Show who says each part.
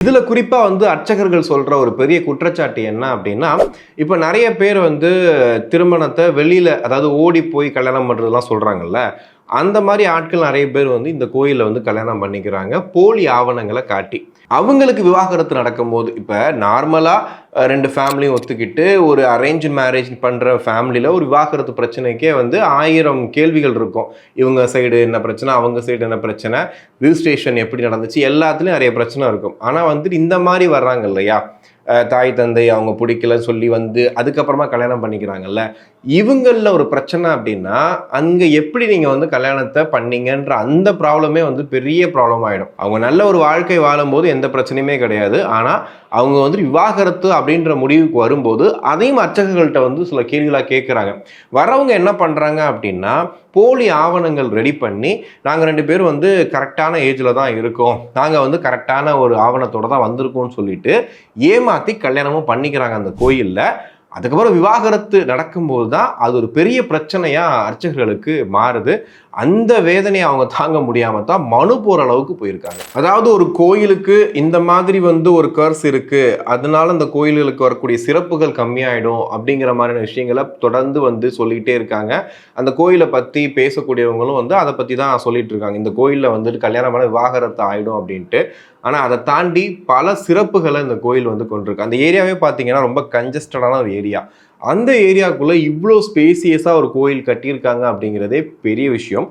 Speaker 1: இதுல குறிப்பா அர்ச்சகர்கள் சொல்ற ஒரு பெரிய குற்றச்சாட்டு என்ன அப்படின்னா, இப்ப நெறைய பேர் திருமணத்த வெளியில அதாவது ஓடி போய் கல்யாணம் பண்றதெல்லாம் சொல்றாங்கல்ல. அந்த மாரி ஆட்கள் நெறைய பேர் இந்த கோயில்ல கல்யாணம் பண்ணிக்கிறாங்க. போலி ஆவணங்கள காட்டி. அவங்களுக்கு விவாகரத்து நடக்கும்போது, இப்ப நார்மலா 2 ஃபேமிலியும் ஒத்துக்கிட்டு ஒரு அரேஞ்ச் மேரேஜ் பண்ற ஃபேமிலில ஒரு விவாகரத்து பிரச்சனைக்கே 1000 கேள்விகள் இருக்கும். இவங்க சைடு என்ன பிரச்சனை, அவங்க சைடு என்ன பிரச்சனை, ரிஜிஸ்ட்ரேஷன் எப்படி நடந்துச்சு, எல்லாத்துலயும் நெறைய பிரச்சனை இருக்கும். ஆனா இந்த மாரி வர்றாங்க இல்லையா? தாய் தந்தை அவங்க பிடிக்கலன்னு சொல்லி அதுக்கப்புறமா கல்யாணம் பண்ணிக்கிறாங்கல்ல. இவங்கள்ல ஒரு பிரச்சனை அப்படின்னா, அங்க எப்படி நீங்க கல்யாணத்த பண்ணீங்கன்ற அந்த ப்ராப்ளமே பெரிய ப்ராப்ளம் ஆயிடும். அவங்க நல்ல ஒரு வாழ்க்கை வாழும்போது எந்த பிரச்சனையுமே கிடையாது. ஆனா, அவங்க விவாகரத்து அப்படின்ற முடிவுக்கு வரும்போது, அதையும் அர்ச்சகர்கள்ட்ட சில கேள்விகளா கேட்குறாங்க. வரவங்க என்ன பண்றாங்க அப்படின்னா, போலி ஆவணங்கள் ரெடி பண்ணி, நாங்க 2 பேரும் கரெக்டான ஏஜ்ல தான் இருக்கோம். நாங்க கரெக்டான ஒரு ஆவணத்தோட தான் வந்திருக்கோம்னு சொல்லிட்டு, ஏமாத்தி கல்யாணமும் பண்ணிக்கிறாங்க அந்த கோயில்ல. அதுக்கப்புறம் விவாகரத்து நடக்கும்போது தான் அது ஒரு பெரிய பிரச்சனையா அர்ச்சகர்களுக்கு மாறுது. அந்த வேதனையை அவங்க தாங்க முடியாம தான் மனு போற அளவுக்கு போயிருக்காங்க. அதாவது ஒரு கோயிலுக்கு இந்த மாதிரி ஒரு கர்ஸ் இருக்கு, அதனால அந்த கோயில்களுக்கு வரக்கூடிய சிறப்புகள் கம்மியாயிடும் அப்படிங்கிற மாதிரியான விஷயங்களை தொடர்ந்து சொல்லிக்கிட்டே இருக்காங்க. அந்த கோயிலை பத்தி பேசக்கூடியவங்களும் அதை பத்தி தான் சொல்லிட்டு இருக்காங்க. இந்த கோயில்ல கல்யாணம் பண்ண விவாகரத்து ஆயிடும் அப்படின்ட்டு. ஆனா அதை தாண்டி பல சிறப்புகளை இந்த கோயில் கொண்டிருக்கு. அந்த ஏரியாவே பார்த்தீங்கன்னா ரொம்ப கன்ஜஸ்டடான ஒரு ஏரியா. அந்த ஏரியாக்குள்ள இவ்வளோ ஸ்பேசியஸா ஒரு கோயில் கட்டியிருக்காங்க அப்படிங்கிறதே பெரிய விஷயம்.